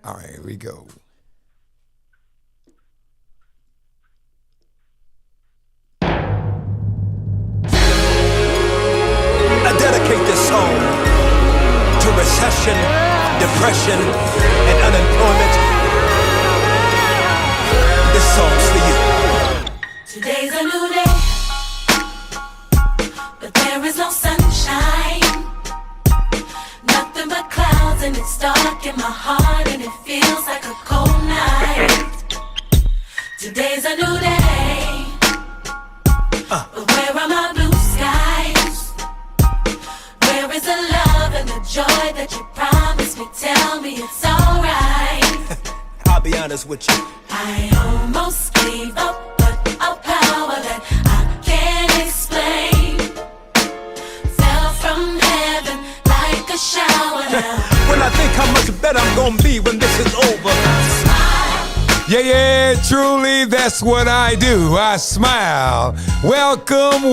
All right, here we go. I dedicate this song to recession, depression, and unemployment. This song's for you. Today's a new day, but there is no sunshine. Nothing but clouds, and it's dark in my heart, and it feels like a cold night. Today's a new day, but where are my blue skies? Where is the love and the joy that you promised me? Tell me it's alright. I'll be honest with you. I almost gave up, but a power that I can't explain fell from heaven like a shower now. When I think how much better I'm gonna be when this is over. Yeah, truly, that's what I do. I smile. Welcome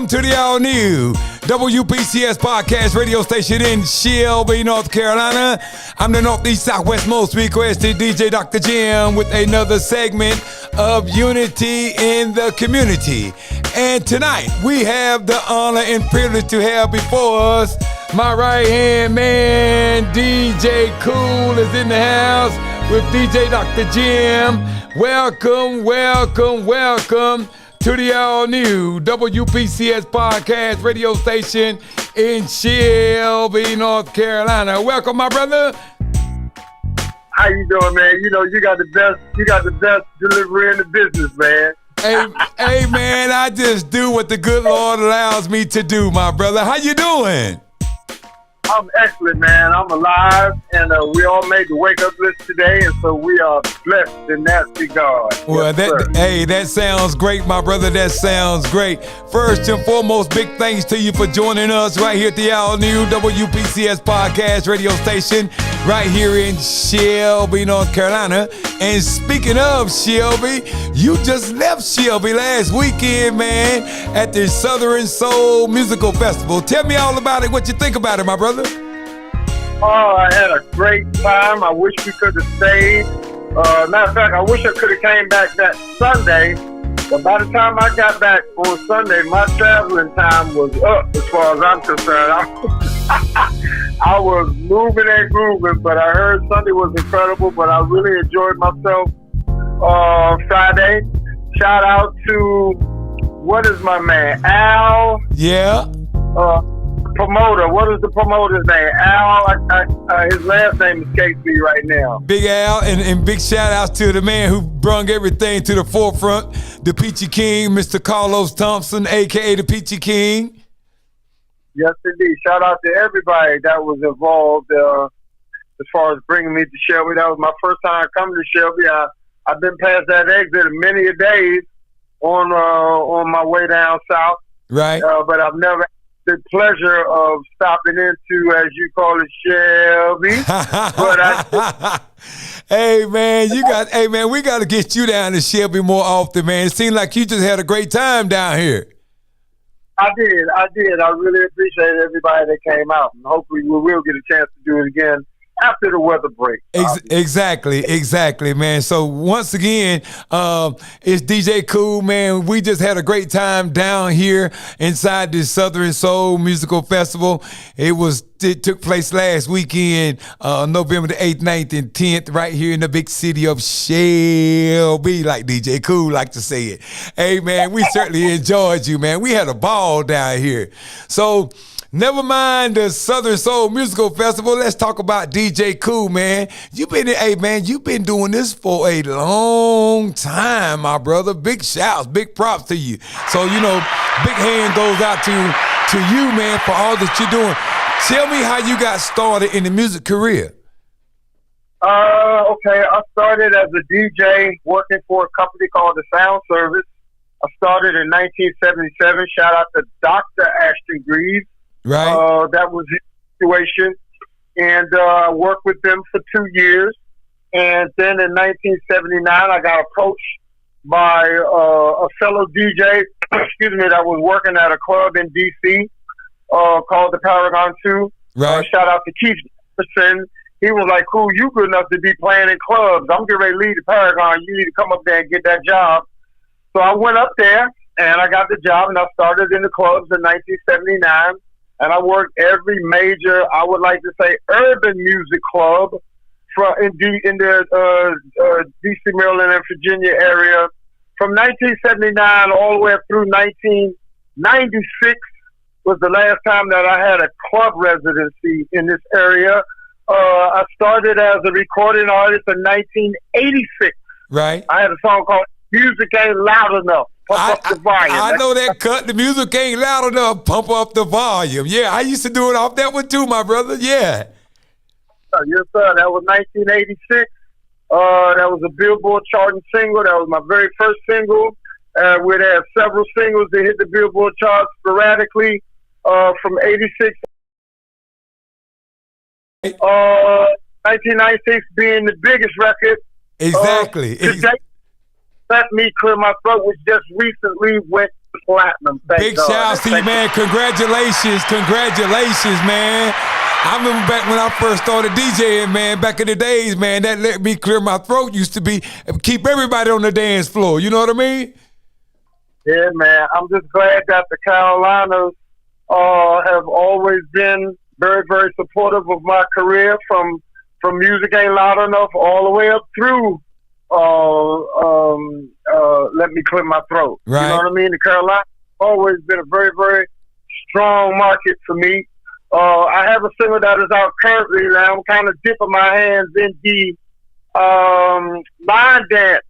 to the all-new WPCS podcast radio station in Shelby, North Carolina. I'm the Northeast Southwest most requested DJ Dr. Jim with another segment of Unity in the Community. And tonight, we have the honor and privilege to have before us my right-hand man, DJ Kool, is in the house with DJ Dr. Jim. Welcome to the all-new WPCS podcast radio station in Shelby, North Carolina. Welcome, my brother. How you doing, man? You know, you got the best delivery in the business, man. Hey, man, I just do what the good Lord allows me to do, my brother. How you doing? I'm excellent, man. I'm alive, and we all made the wake-up list today, and so we are blessed in that regard. Well, yes, that sounds great, my brother. That sounds great. First and foremost, big thanks to you for joining us right here at the all-new WPCS podcast radio station right here in Shelby, North Carolina. And speaking of Shelby, you just left Shelby last weekend, man, at the Southern Soul Musical Festival. Tell me all about it, what you think about it, my brother. Oh, I had a great time. I wish we could have stayed. Matter of fact, I wish I could have came back that Sunday. But by the time I got back on Sunday, my traveling time was up as far as I'm concerned. I was moving and grooving, but I heard Sunday was incredible, but I really enjoyed myself Friday. Shout out to, what is my man, Al? Yeah. Promoter. What is the promoter's name? Al. His last name escapes me right now. Big Al, and big shout outs to the man who brung everything to the forefront, the Peachy King, Mr. Carlos Thompson, aka the Peachy King. Yes, indeed. Shout out to everybody that was involved as far as bringing me to Shelby. That was my first time coming to Shelby. I've been past that exit many a days on my way down south. Right. But I've never the pleasure of stopping into, as you call it, Shelby. Hey man, we got to get you down to Shelby more often, man. It seems like you just had a great time down here. I did. I really appreciate everybody that came out, and hopefully we will get a chance to do it again after the weather breaks. Exactly, man. So once again, it's DJ Kool, man. We just had a great time down here inside this Southern Soul Musical Festival. It took place last weekend, November the 8th, 9th, and 10th, right here in the big city of Shelby, like DJ Kool like to say it. Hey, man, we certainly enjoyed you, man. We had a ball down here. So never mind the Southern Soul Musical Festival. Let's talk about DJ Kool, man. You've been doing this for a long time, my brother. Big shouts, big props to you. So, big hand goes out to you, man, for all that you're doing. Tell me how you got started in the music career. Okay, I started as a DJ working for a company called The Sound Service. I started in 1977. Shout out to Dr. Ashton Greaves. Right. That was his situation. And I worked with them for 2 years. And then in 1979, I got approached by a fellow DJ, that was working at a club in D.C. Called the Paragon 2. Right. Shout out to Keith Jefferson he was like, "Cool, you good enough to be playing in clubs. I'm getting ready to leave the Paragon. You need to come up there and get that job." So I went up there and I got the job, and I started in the clubs in 1979. And I worked every major, I would like to say, urban music club in the D.C., Maryland, and Virginia area from 1979 all the way up through 1996 was the last time that I had a club residency in this area. I started as a recording artist in 1986. Right. I had a song called "Music Ain't Loud Enough." Pump up the volume. I know that cut. The music ain't loud enough. Pump up the volume. Yeah, I used to do it off that one too, my brother. Yeah. Yes, sir. That was 1986. That was a Billboard charting single. That was my very first single. We'd had several singles that hit the Billboard charts sporadically from 86. 1996 being the biggest record. Exactly. Today, Let Me Clear My Throat, which just recently went platinum. Big shout out to you, man. Congratulations. Congratulations, man. I remember back when I first started DJing, man, back in the days, man, that Let Me Clear My Throat used to be keep everybody on the dance floor. You know what I mean? Yeah, man. I'm just glad that the Carolinas have always been very, very supportive of my career from Music Ain't Loud Enough all the way up through Let Me Clear My Throat. Right. You know what I mean? The Carolinas always been a very, very strong market for me. I have a single that is out currently, and I'm kind of dipping my hands in the line dance.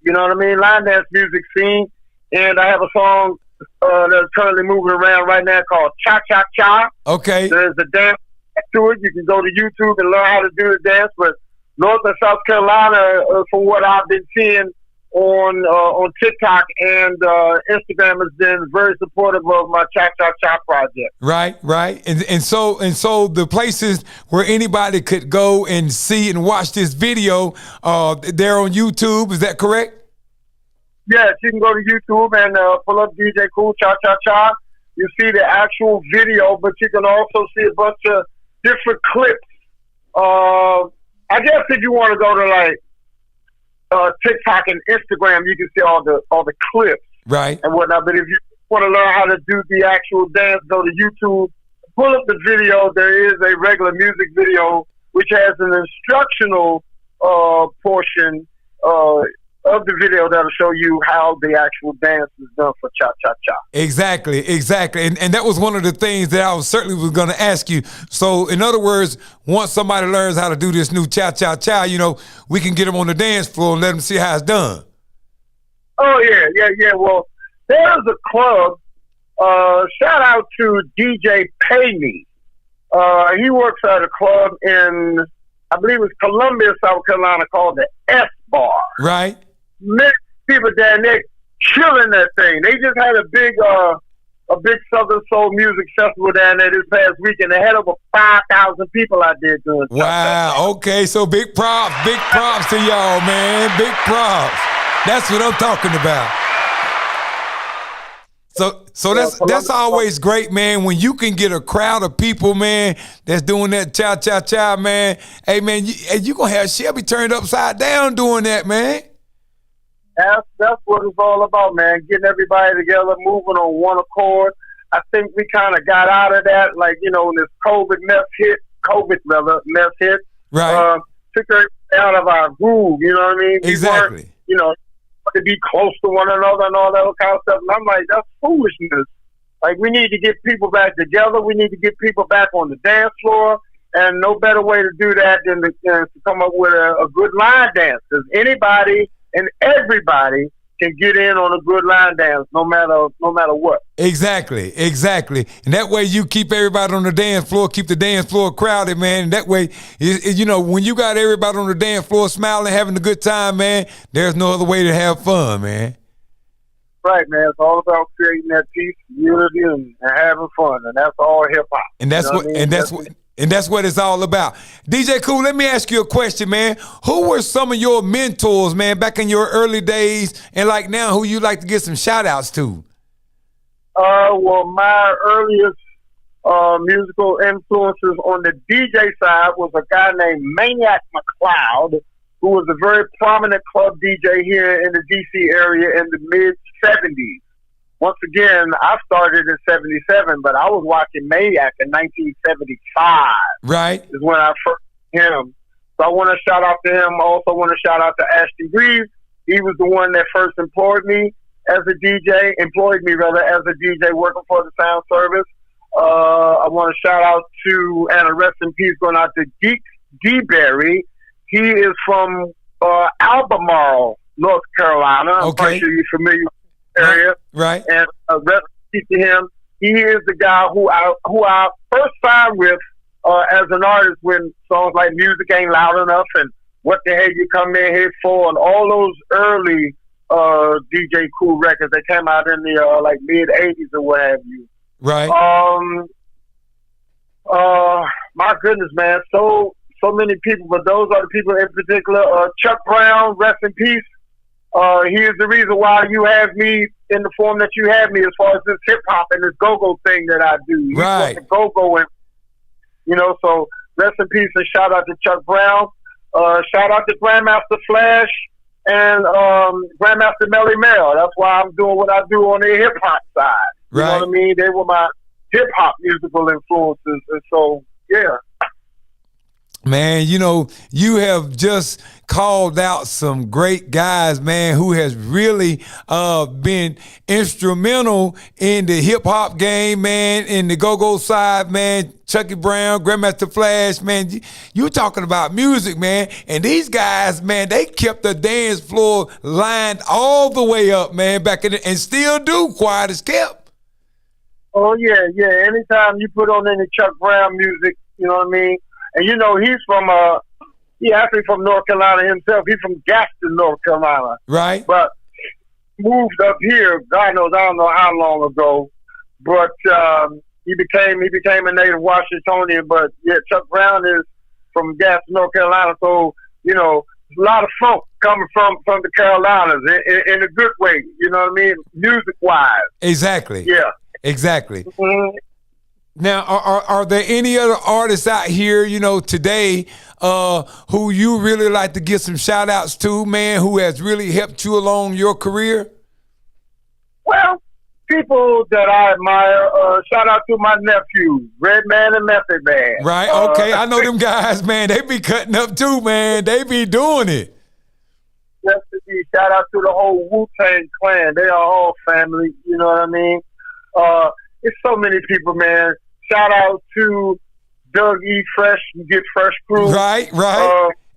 You know what I mean? Line dance music scene. And I have a song that's currently moving around right now called Cha Cha Cha. Okay. There's a dance to it. You can go to YouTube and learn how to do the dance. But North and South Carolina, from what I've been seeing on TikTok and Instagram, has been very supportive of my Cha Cha Cha project. Right, right. And so the places where anybody could go and see and watch this video, they're on YouTube. Is that correct? Yes, you can go to YouTube and pull up DJ Kool Cha Cha Cha. You see the actual video, but you can also see a bunch of different clips. I guess if you want to go to like TikTok and Instagram, you can see all the clips, right, and whatnot. But if you want to learn how to do the actual dance, go to YouTube, pull up the video. There is a regular music video which has an instructional portion of the video that'll show you how the actual dance is done for Cha Cha Cha. Exactly. And that was one of the things that I was going to ask you. So, in other words, once somebody learns how to do this new Cha Cha Cha, we can get them on the dance floor and let them see how it's done. Oh, yeah. Well, there's a club. Shout out to DJ Peachy. He works at a club in, I believe it's Columbia, South Carolina, called the S Bar. Right. Many people down there killing that thing. They just had a big Southern Soul Music Festival down there this past weekend. They had over 5,000 people out there doing stuff. Wow. Okay. So big props to y'all, man. Big props. That's what I'm talking about. So that's always great, man. When you can get a crowd of people, man, that's doing that Cha Cha Cha, man. Hey, man, you gonna have Shelby turned upside down doing that, man. That's what it's all about, man. Getting everybody together, moving on one accord. I think we kind of got out of that, like, when this COVID mess hit. Right. Took her out of our groove, you know what I mean? Exactly. We weren't, to be close to one another and all that kind of stuff. And I'm like, that's foolishness. Like, we need to get people back together. We need to get people back on the dance floor. And no better way to do that than to come up with a good line dance. Because anybody and everybody can get in on a good line dance, no matter what. Exactly. And that way you keep everybody on the dance floor, keep the dance floor crowded, man. And that way, when you got everybody on the dance floor smiling, having a good time, man, there's no other way to have fun, man. Right, man. It's all about creating that peace, unity, and having fun, and that's all hip hop. And that's what it's all about. DJ Kool, let me ask you a question, man. Who were some of your mentors, man, back in your early days, and like now, who you like to get some shout outs to? Well, my earliest musical influences on the DJ side was a guy named Maniac McLeod, who was a very prominent club DJ here in the DC area in the mid 70s. Once again, I started in 77, but I was watching Maniac in 1975. Right. Is when I first heard him. So I want to shout out to him. I also want to shout out to Ashton Reeves. He was the one that first employed me as a DJ working for the sound service. I want to shout out to, and a rest in peace going out to Geek D-Berry. He is from Albemarle, North Carolina. Okay. I'm sure you're familiar with the area. Right. And rest in peace to him. He is the guy who I first signed with as an artist when songs like Music Ain't Loud Enough and What the Hell You Come in Here For and all those early DJ Kool records that came out in the like mid 80s or what have you. Right. My goodness, man, so many people, but those are the people in particular. Chuck Brown, rest in peace. He is the reason why you have me in the form that you have me as far as this hip hop and this go-go thing that I do. He's Right. the go-go, and so rest in peace and shout out to Chuck Brown. Shout out to Grandmaster Flash and Grandmaster Melly Mel. That's why I'm doing what I do on the hip hop side. You know what I mean? They were my hip hop musical influences, and so yeah. Man, you have just called out some great guys, man, who has really been instrumental in the hip hop game, man, in the go-go side, man. Chucky Brown, Grandmaster Flash, man, you talking about music, man. And these guys, man, they kept the dance floor lined all the way up, man, back in and still do, quiet as kept. Oh, yeah. Anytime you put on any Chuck Brown music, you know what I mean? And he's from actually from North Carolina himself. He's from Gaston, North Carolina. Right. But moved up here, God knows, I don't know how long ago. But he became a native Washingtonian. But yeah, Chuck Brown is from Gaston, North Carolina. So, a lot of funk coming from the Carolinas in a good way, you know what I mean? Music wise. Exactly. Yeah. Exactly. Mm-hmm. Now, are there any other artists out here, today, who you really like to give some shout outs to, man, who has really helped you along your career? Well, people that I admire, shout out to my nephews, Redman and Method Man. Right, okay. I know them guys, man. They be cutting up too, man. They be doing it. Yes, indeed. Shout out to the whole Wu-Tang clan. They are all family, you know what I mean? It's so many people, man. Shout out to Doug E. Fresh, Get Fresh Crew. Right.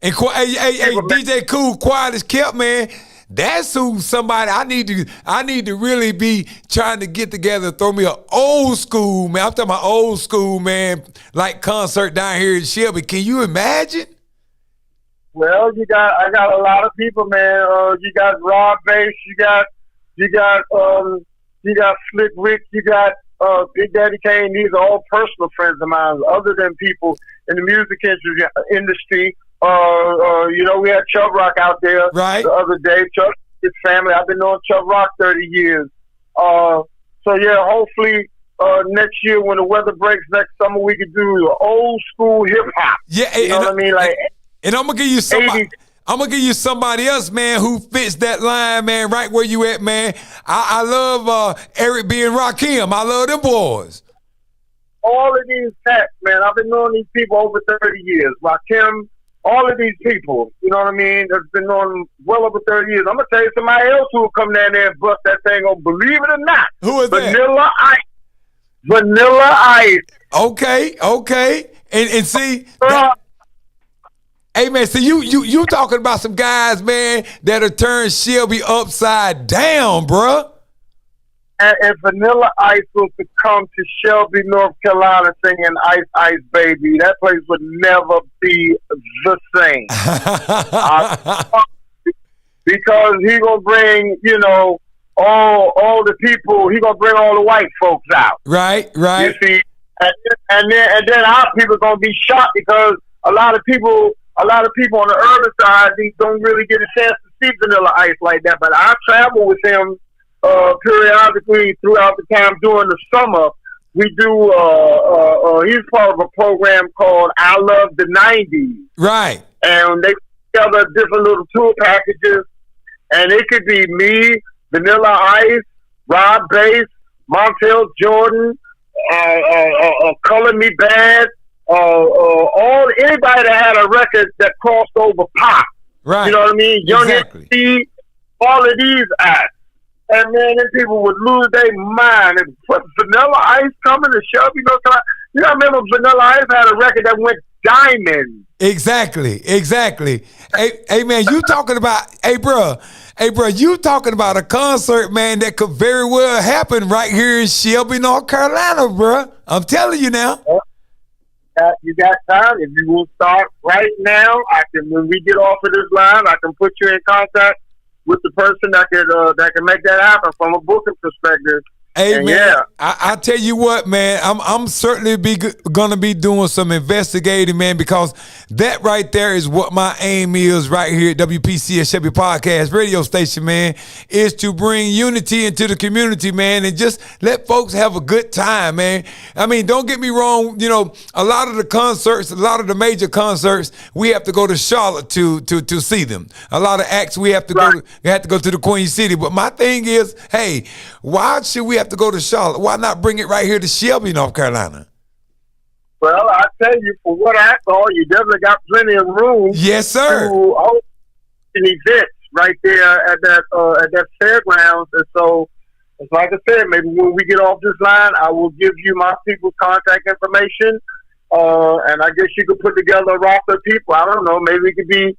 And hey, DJ Kool, quiet as kept, man. That's who somebody I need to really be trying to get together. Throw me an old school, man. I'm talking about old school, man, like concert down here in Shelby. Can you imagine? Well, I got a lot of people, man. You got Rob Bass, you got Slick Rick, you got Big Daddy Kane. These are all personal friends of mine, other than people in the music industry. We had Chubb Rock out there the other day. Chubb, his family. I've been knowing Chubb Rock 30 years. So yeah, hopefully next year when the weather breaks next summer, we could do old school hip hop. Yeah, you know what I mean? Like, and I'm gonna give you somebody. I'm gonna give you somebody else, man, who fits that line, man, right where you at, man. I love Eric B. and Rakim. I love them boys. All of these cats, man. I've been knowing these people over 30 years. Rakim, all of these people, you know what I mean? That's been knowing them well over 30 years. I'm gonna tell you somebody else who will come down there and bust that thing on. Believe it or not, who is that? Vanilla Ice. Vanilla Ice. Okay. And see. Hey man, so you talking about some guys, man, that'll turn Shelby upside down, bruh. And Vanilla Ice was to come to Shelby, North Carolina, singing "Ice Ice Baby," that place would never be the same. Because he gonna bring, all the people. He gonna bring all the white folks out. Right. You see, and then our people gonna be shocked because a lot of people on the urban side, they don't really get a chance to see Vanilla Ice like that. But I travel with him periodically throughout the time during the summer we do. He's part of a program called I Love the '90s, Right. and they put together different little tour packages, and it could be me, Vanilla Ice, Rob Bass, Montel Jordan, Color Me Bad, all anybody that had a record that crossed over pop. Right. You know what I mean? Young Exactly. MC, all of these acts. And man, then people would lose their mind and put Vanilla Ice coming to Shelby, North Carolina. You know, I remember Vanilla Ice had a record that went diamond. Exactly. Hey man, you talking about, hey bro, you talking about a concert, man, that could very well happen right here in Shelby, North Carolina, bro. I'm telling you now. You got time. If you will start right now, when we get off of this line, I can put you in contact with the person that can make that happen from a booking perspective. Hey and man, yeah. I tell you what, man, I'm certainly gonna be doing some investigating, man, because that right there is what my aim is right here at WPCS Shelby Podcast Radio Station, man, is to bring unity into the community, man, and just let folks have a good time, man. I mean, don't get me wrong, you know, a lot of the major concerts, we have to go to Charlotte to see them. A lot of acts we have to go to the Queen City. But my thing is, hey, why should we have to go to Charlotte? Why not bring it right here to Shelby, North Carolina? Well, I tell you, for what I saw, you definitely got plenty of room. Yes, sir. To host an event right there at that fairgrounds. And so, it's like I said, maybe when we get off this line, I will give you my people's contact information. And I guess you could put together a roster of people. I don't know. Maybe it could be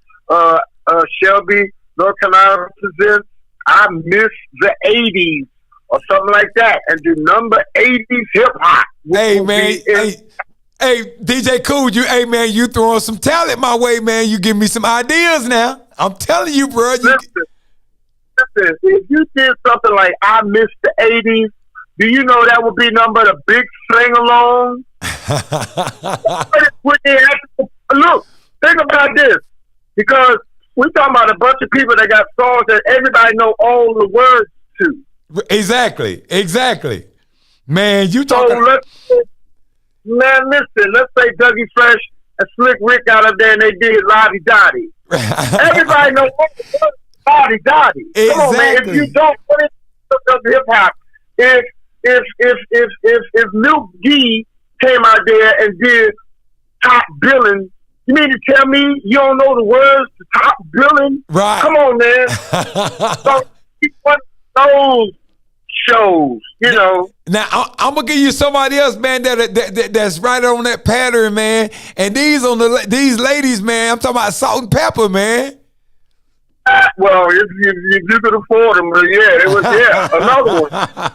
Shelby, North Carolina presents I Miss the 80s. Or something like that, and do number 80s hip hop. Hey man, hey DJ Kool, you throwing some talent my way, man. You give me some ideas now. I'm telling you, bro. Listen, if you did something like I Miss the 80s, do you know that would be number the big sing along? Look, think about this, because we're talking about a bunch of people that got songs that everybody know all the words to. Exactly. Man, you talking. So listen, let's say Dougie Fresh and Slick Rick out of there and they did Lottie Dottie. Everybody knows Lottie Dottie. Exactly. Come on, man. If you don't put it in hip hop, if Lil Gee came out there and did Top Billing, you mean to tell me you don't know the words to Top Billing? Right. Come on, man. So he won those shows, you know. Now I'm gonna give you somebody else, man, that's right on that pattern, man. And these ladies, man, I'm talking about Salt and Pepper, man. Well, if you could afford them, yeah, it was another one.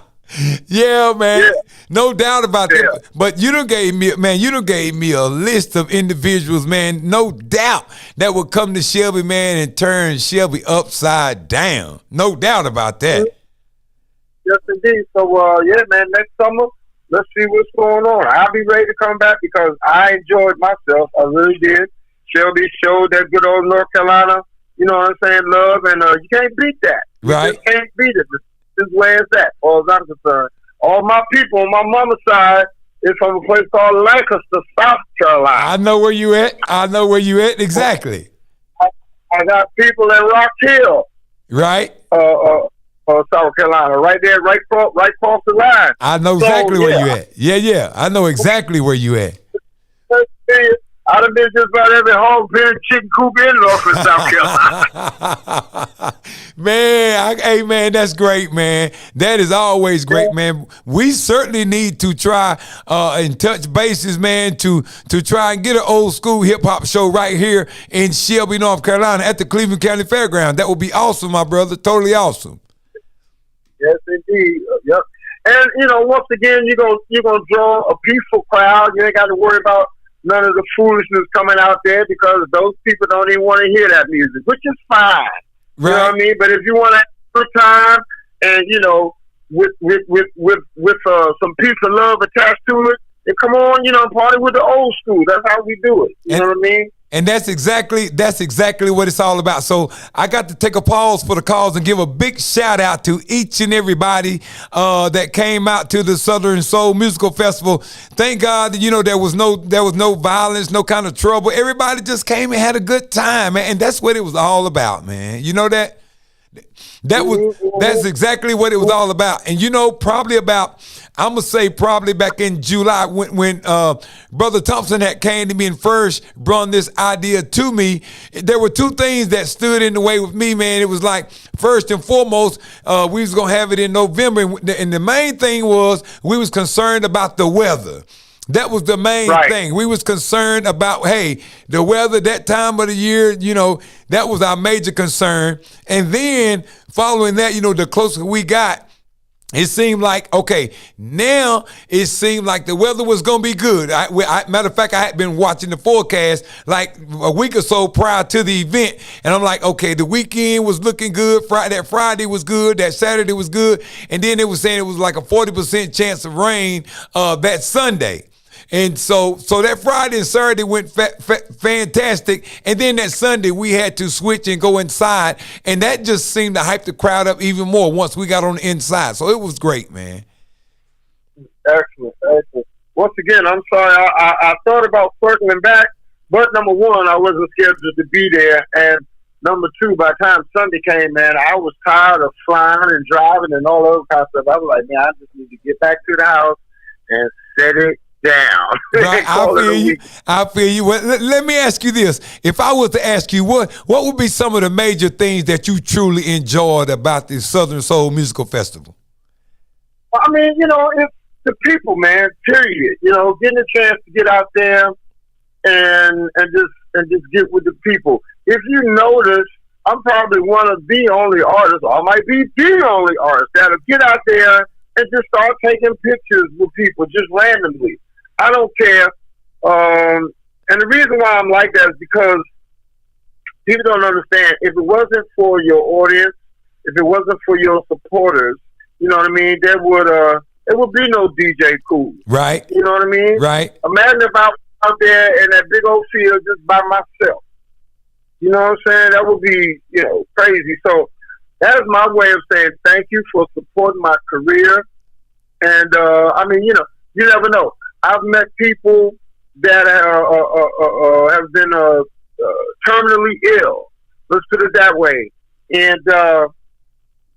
Yeah, man. Yeah. No doubt about that. But you done gave me a list of individuals, man, no doubt, that would come to Shelby, man, and turn Shelby upside down. No doubt about that. Yes, indeed. So, yeah, man, next summer, let's see what's going on. I'll be ready to come back because I enjoyed myself. I really did. Shelby showed that good old North Carolina, you know what I'm saying, love, and you can't beat that. Right. You just can't beat it. This is where it's at, as far as I'm concerned. All my people on my mama's side is from a place called Lancaster, South Carolina. I know where you at. Exactly. I got people in Rock Hill. Right. South Carolina, right there, right across the line. I know exactly where you at. Yeah. I know exactly where you at. I'd have been just about every hog pen chicken coop in Norfolk, South Carolina. Man, man, that's great, man. That is always great, man. We certainly need to try and touch bases, man, to try and get an old school hip hop show right here in Shelby, North Carolina, at the Cleveland County Fairground. That would be awesome, my brother. Totally awesome. Yes, indeed. Yep. And once again, you're gonna draw a peaceful crowd. You ain't got to worry about none of the foolishness coming out there because those people don't even want to hear that music, which is fine. Right. You know what I mean? But if you want to have a good time and with some peace and love attached to it, then come on, party with the old school. That's how we do it. You know what I mean? And that's exactly what it's all about. So I got to take a pause for the cause and give a big shout out to each and everybody that came out to the Southern Soul Musical Festival. Thank God that there was no violence, no kind of trouble. Everybody just came and had a good time, man. And that's what it was all about, man. You know that? That's exactly what it was all about. And probably back in July when Brother Thompson had came to me and first brought this idea to me, there were two things that stood in the way with me, man. It was like, first and foremost, we was gonna have it in November, and the main thing was we was concerned about the weather. That was the main thing. We was concerned about, the weather that time of the year, that was our major concern. And then following that, the closer we got, it seemed like, now it seemed like the weather was going to be good. Matter of fact, I had been watching the forecast like a week or so prior to the event. And I'm like, the weekend was looking good. That Friday was good. That Saturday was good. And then they were saying it was like a 40% chance of rain that Sunday. And so that Friday and Saturday went fantastic. And then that Sunday we had to switch and go inside. And that just seemed to hype the crowd up even more once we got on the inside. So it was great, man. Excellent. Once again, I'm sorry. I thought about circling back, but number one, I wasn't scheduled to be there. And number two, by the time Sunday came, man, I was tired of flying and driving and all those kind of stuff. I was like, man, I just need to get back to the house and set it down. Right, I feel you. Well, let me ask you this. If I was to ask you, what would be some of the major things that you truly enjoyed about the Southern Soul Musical Festival? I mean, it's the people, man, period. Getting a chance to get out there and just get with the people. If you notice, I'm probably one of the only artists, or I might be the only artist that'll get out there and just start taking pictures with people just randomly. I don't care. And the reason why I'm like that is because people don't understand. If it wasn't for your audience, if it wasn't for your supporters, you know what I mean, there would be no DJ Kool. Right. You know what I mean? Right. Imagine if I was out there in that big old field just by myself. You know what I'm saying? That would be, crazy. So that is my way of saying thank you for supporting my career. And, you never know. I've met people that have been terminally ill. Let's put it that way. And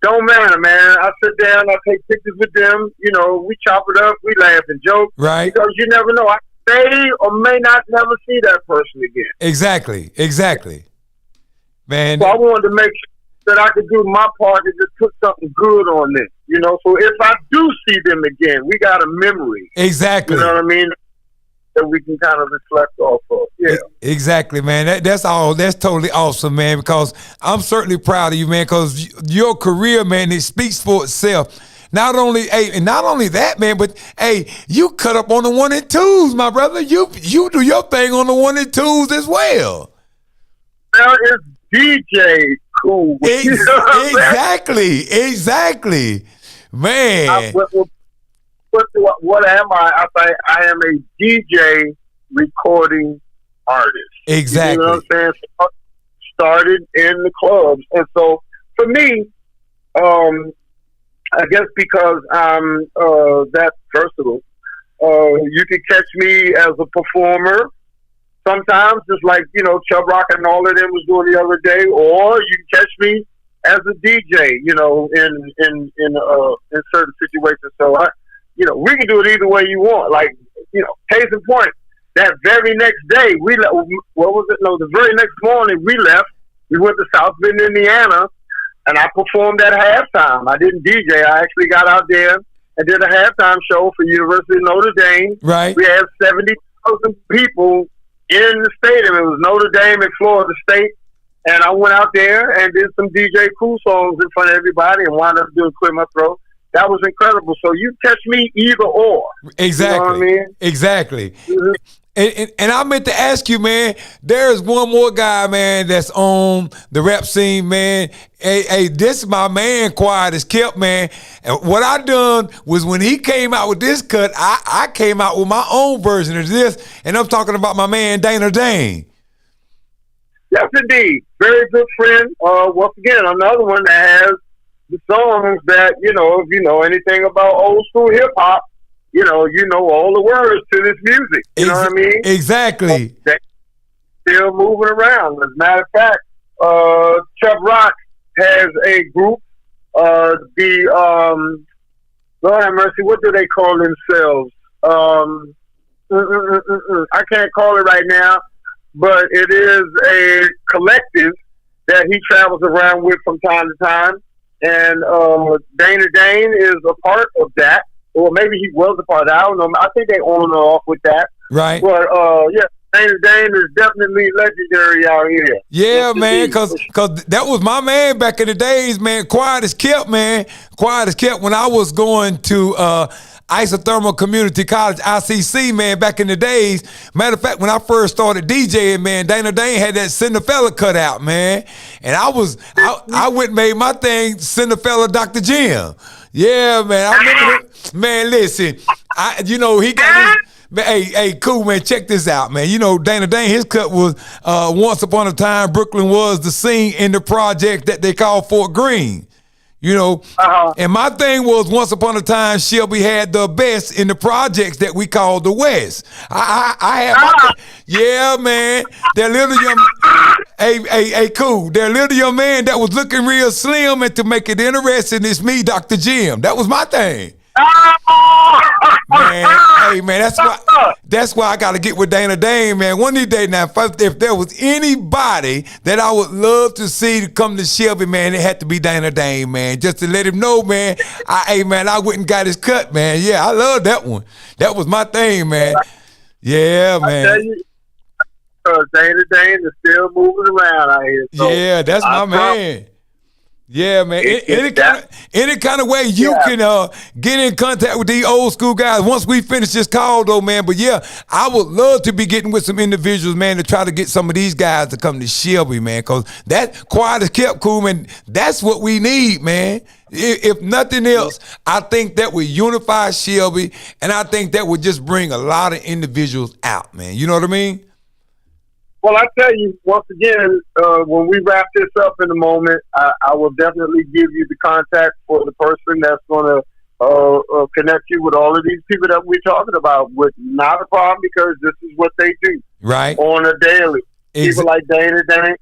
don't matter, man. I sit down, I take pictures with them. We chop it up, we laugh and joke. Right. Because you never know. I may or may not never see that person again. Exactly. Man. So I wanted to make sure that I could do my part to just put something good on this. So if I do see them again, we got a memory. Exactly. You know what I mean? That we can kind of reflect off of. Yeah. Exactly, man. That's totally awesome, man, because I'm certainly proud of you, man, because your career, man, it speaks for itself. Not only that, man, but you cut up on the 1 and 2s, my brother. You do your thing on the 1 and 2s as well. Well, it's DJ Kool. Exactly. Man. What am I? I am a DJ recording artist. Exactly. You know what I'm saying? Started in the clubs. And so for me, I guess because I'm that versatile, you can catch me as a performer. Sometimes, just like, Chubb Rock and all of them was doing the other day, or you can catch me as a DJ, in certain situations. So, we can do it either way you want. Like, case in point, that very next day, the very next morning we left. We went to South Bend, Indiana, and I performed at halftime. I didn't DJ. I actually got out there and did a halftime show for University of Notre Dame. Right. We had 70,000 people in the stadium. It was Notre Dame and Florida State. And I went out there and did some DJ Kool songs in front of everybody and wound up doing Clear My Throat. That was incredible. So you catch me either or. Exactly. You know what I mean? Exactly. Mm-hmm. And I meant to ask you, man, there's one more guy, man, that's on the rap scene, man. Hey, this is my man, Quiet as Kept, man. And what I done was when he came out with this cut, I came out with my own version of this, and I'm talking about my man, Dana Dane. Yes, indeed. Very good friend. Once again, another one that has the songs that, you know, if you know anything about old school hip hop, you know all the words to this music. You know what I mean? Exactly. They're still moving around. As a matter of fact, Chubb Rock has a group, Lord have mercy, what do they call themselves? I can't call it right now, but it is a collective that he travels around with from time to time. And Dana Dane is a part of that. Or maybe he was a part of that. I don't know. I think they on and off with that. Right. But, yeah, Dana Dane is definitely legendary out here. Yeah, Yes, man, indeed. cause that was my man back in the days, man. Quiet as kept, man. Quiet as kept when I was going to Isothermal Community College, ICC, man, back in the days. Matter of fact, when I first started DJing, man, Dana Dane had that Cinderfella cut out, man. And I went and made my thing Cinderfella Dr. Jim. Yeah, man. I remember that. Man, listen, he got this. Man, hey, cool, man. Check this out, man. You know, Dana Dane, his cut was Once Upon a Time, Brooklyn was the scene in the project that they call Fort Greene. You know, and my thing was Once Upon a Time, Shelby had the best in the projects that we call the West. I had yeah, man. That little young, hey, cool. That little young man that was looking real slim, and to make it interesting, it's me, Dr. Jim. That was my thing. Man, hey, man, that's why I got to get with Dana Dane, man. One of these days now, if there was anybody that I would love to see to come to Shelby, man, it had to be Dana Dane, man. Just to let him know, man, I went and got his cut, man. Yeah, I love that one. That was my thing, man. Yeah, man. I tell you, Dana Dane is still moving around out here. So yeah, that's my man. Yeah, man. Any kind of way you can get in contact with these old school guys once we finish this call, though, man. But yeah, I would love to be getting with some individuals, man, to try to get some of these guys to come to Shelby, man, because that quiet is kept cool, man. That's what we need, man. If nothing else, I think that would unify Shelby, and I think that would just bring a lot of individuals out, man. You know what I mean? Well, I tell you, once again, when we wrap this up in a moment, I will definitely give you the contact for the person that's going to connect you with all of these people that we're talking about. With not a problem, because this is what they do right on a daily. People like Dana Dane.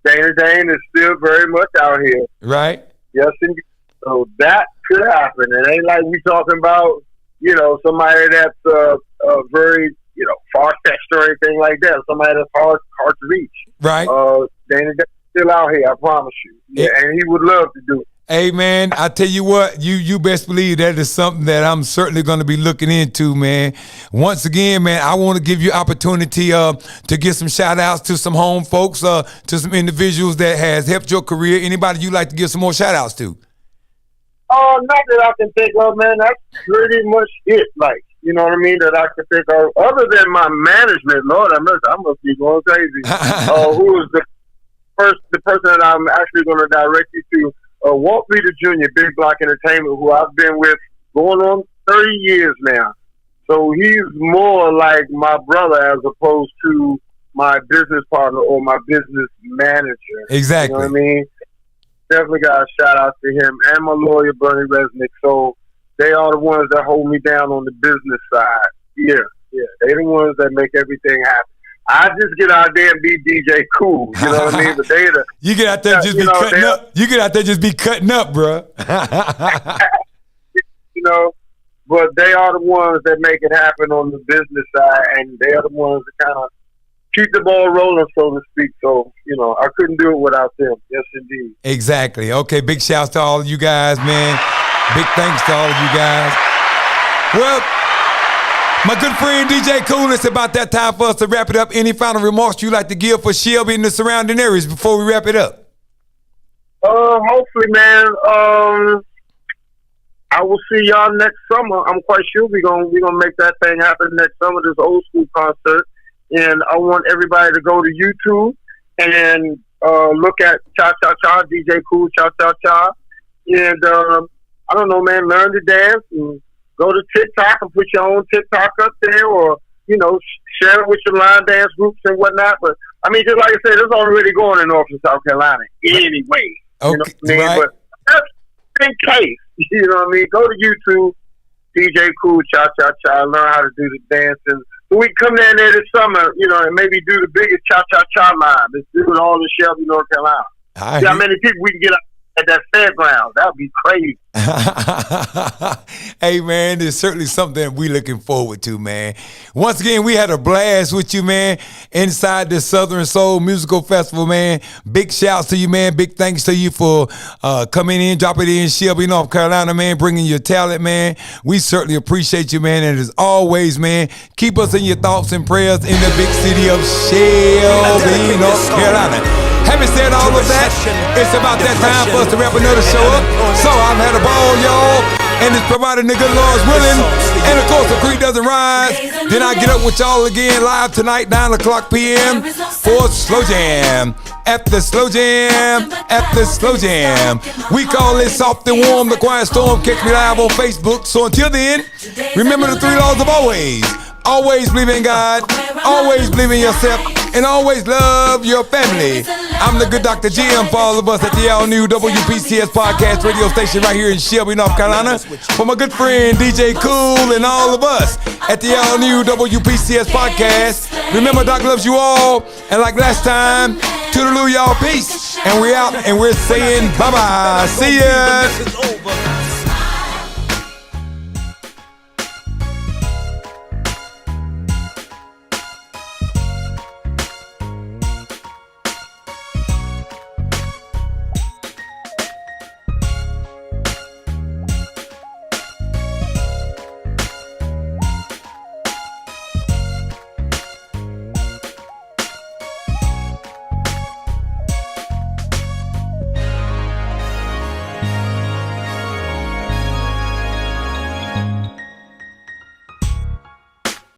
Dana Dane is still very much out here. Right. Yes, indeed. So that could happen. It ain't like we talking about, somebody that's very, far-fetched or anything like that. Somebody that's hard to reach. Right. Dana Dane's still out here, I promise you. Yeah, and he would love to do it. Hey, man, I tell you what, you best believe that is something that I'm certainly going to be looking into, man. Once again, man, I want to give you opportunity to give some shout-outs to some home folks, to some individuals that has helped your career. Anybody you like to give some more shout-outs to? Not that I can think of, man. That's pretty much it, like. You know what I mean? That I can think of, other than my management. Lord, I must be going crazy. Who is the person that I'm actually going to direct you to? Walt Reeder Jr., Big Block Entertainment, who I've been with going on 30 years now. So he's more like my brother as opposed to my business partner or my business manager. Exactly. You know what I mean? Definitely got a shout out to him and my lawyer, Bernie Resnick. So they are the ones that hold me down on the business side. Yeah. They're the ones that make everything happen. I just get out there and be DJ Kool. You know what I mean? But they you get out there and just be cutting up. You get out there and just be cutting up, bro. But they are the ones that make it happen on the business side, and they are the ones that kind of keep the ball rolling, so to speak. So, I couldn't do it without them. Yes, indeed. Exactly. Okay, big shouts to all of you guys, man. Big thanks to all of you guys. Well, my good friend DJ Kool, it's about that time for us to wrap it up. Any final remarks you'd like to give for Shelby and the surrounding areas before we wrap it up? Hopefully, man. I will see y'all next summer. I'm quite sure we're gonna make that thing happen next summer. This old school concert, and I want everybody to go to YouTube and look at Cha Cha Cha, DJ Kool, Cha Cha Cha, and I don't know, man, learn to dance and go to TikTok and put your own TikTok up there, or, share it with your line dance groups and whatnot. But I mean, just like I said, it's only really going in North and South Carolina anyway. Okay, you know what I mean? right. But that's in case, you know what I mean? Go to YouTube, DJ Kool, Cha Cha Cha, learn how to do the dances. So we come down there this summer, you know, and maybe do the biggest Cha Cha Cha mob. Let's do it all in Shelby, North Carolina. See how many people we can get at that fairground. That would be crazy. Hey, man, it's certainly something we looking forward to, man. Once again, we had a blast with you, man, inside the Southern Soul Musical Festival, man. Big shouts to you, man. Big thanks to you for coming in, dropping in Shelby, North Carolina, man, bringing your talent, man. We certainly appreciate you, man. And as always, man, keep us in your thoughts and prayers in the big city of Shelby, North Carolina. Having said all of that, it's about that time for us to wrap another show up. So I've had a ball, y'all, and it's providing the good Lord's willing. And of course, the creek doesn't rise. Then I get up with y'all again live tonight, 9 o'clock p.m. for Slow Jam. After Slow Jam, after Slow Jam. We call it Soft and Warm, the Quiet Storm. Catch me live on Facebook. So until then, remember the 3 laws of always. Always believe in God, always believe in yourself, and always love your family. I'm the good Dr. Jim for all of us at the all-new WPCS podcast radio station right here in Shelby, North Carolina. For my good friend DJ Kool and all of us at the all-new WPCS podcast. Remember, Doc loves you all. And like last time, toodaloo, y'all, peace. And we're out and we're saying bye-bye. See ya.